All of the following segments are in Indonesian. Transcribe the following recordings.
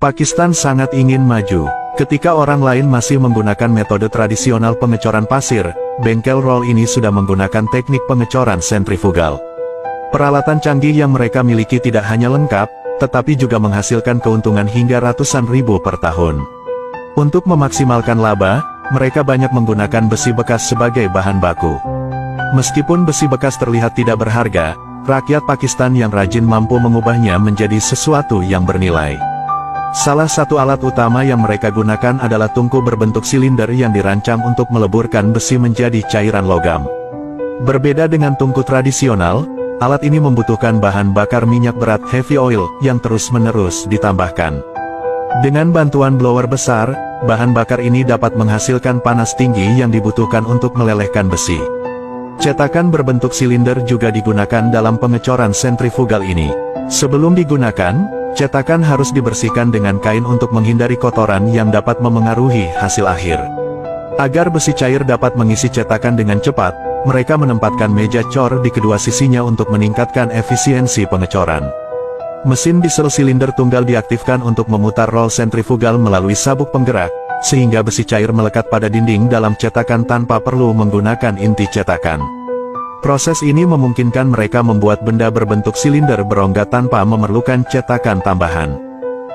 Pakistan sangat ingin maju. Ketika orang lain masih menggunakan metode tradisional pengecoran pasir, bengkel roll ini sudah menggunakan teknik pengecoran sentrifugal. Peralatan canggih yang mereka miliki tidak hanya lengkap, tetapi juga menghasilkan keuntungan hingga ratusan ribu per tahun. Untuk memaksimalkan laba, mereka banyak menggunakan besi bekas sebagai bahan baku. Meskipun besi bekas terlihat tidak berharga, rakyat Pakistan yang rajin mampu mengubahnya menjadi sesuatu yang bernilai. Salah satu alat utama yang mereka gunakan adalah tungku berbentuk silinder yang dirancang untuk meleburkan besi menjadi cairan logam. Berbeda dengan tungku tradisional, alat ini membutuhkan bahan bakar minyak berat heavy oil yang terus-menerus ditambahkan. Dengan bantuan blower besar, bahan bakar ini dapat menghasilkan panas tinggi yang dibutuhkan untuk melelehkan besi. Cetakan berbentuk silinder juga digunakan dalam pengecoran sentrifugal ini. Sebelum digunakan, cetakan harus dibersihkan dengan kain untuk menghindari kotoran yang dapat memengaruhi hasil akhir. Agar besi cair dapat mengisi cetakan dengan cepat, mereka menempatkan meja cor di kedua sisinya untuk meningkatkan efisiensi pengecoran. Mesin diesel silinder tunggal diaktifkan untuk memutar roll sentrifugal melalui sabuk penggerak, sehingga besi cair melekat pada dinding dalam cetakan tanpa perlu menggunakan inti cetakan. Proses ini memungkinkan mereka membuat benda berbentuk silinder berongga tanpa memerlukan cetakan tambahan.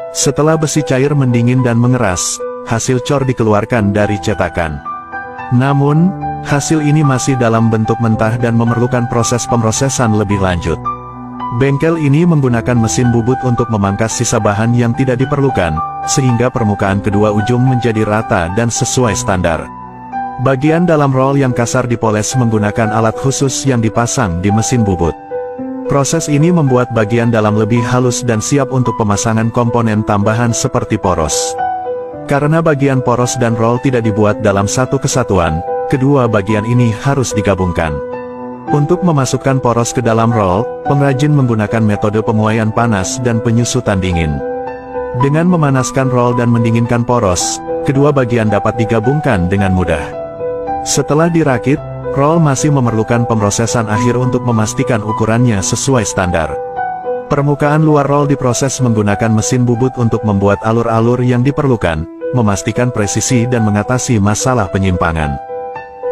Setelah besi cair mendingin dan mengeras, hasil cor dikeluarkan dari cetakan. Namun, hasil ini masih dalam bentuk mentah dan memerlukan proses pemrosesan lebih lanjut. Bengkel ini menggunakan mesin bubut untuk memangkas sisa bahan yang tidak diperlukan, sehingga permukaan kedua ujung menjadi rata dan sesuai standar. Bagian dalam roll yang kasar dipoles menggunakan alat khusus yang dipasang di mesin bubut. Proses ini membuat bagian dalam lebih halus dan siap untuk pemasangan komponen tambahan seperti poros. Karena bagian poros dan roll tidak dibuat dalam satu kesatuan, kedua bagian ini harus digabungkan. Untuk memasukkan poros ke dalam roll, pengrajin menggunakan metode pemuaian panas dan penyusutan dingin. Dengan memanaskan roll dan mendinginkan poros, kedua bagian dapat digabungkan dengan mudah. Setelah dirakit, roll masih memerlukan pemrosesan akhir untuk memastikan ukurannya sesuai standar. Permukaan luar roll diproses menggunakan mesin bubut untuk membuat alur-alur yang diperlukan, memastikan presisi dan mengatasi masalah penyimpangan.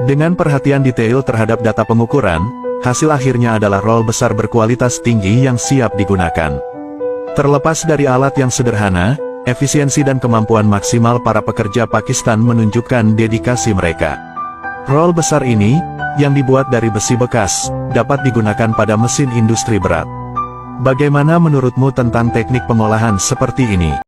Dengan perhatian detail terhadap data pengukuran, hasil akhirnya adalah roll besar berkualitas tinggi yang siap digunakan. Terlepas dari alat yang sederhana, efisiensi dan kemampuan maksimal para pekerja Pakistan menunjukkan dedikasi mereka. Roll besar ini, yang dibuat dari besi bekas, dapat digunakan pada mesin industri berat. Bagaimana menurutmu tentang teknik pengolahan seperti ini?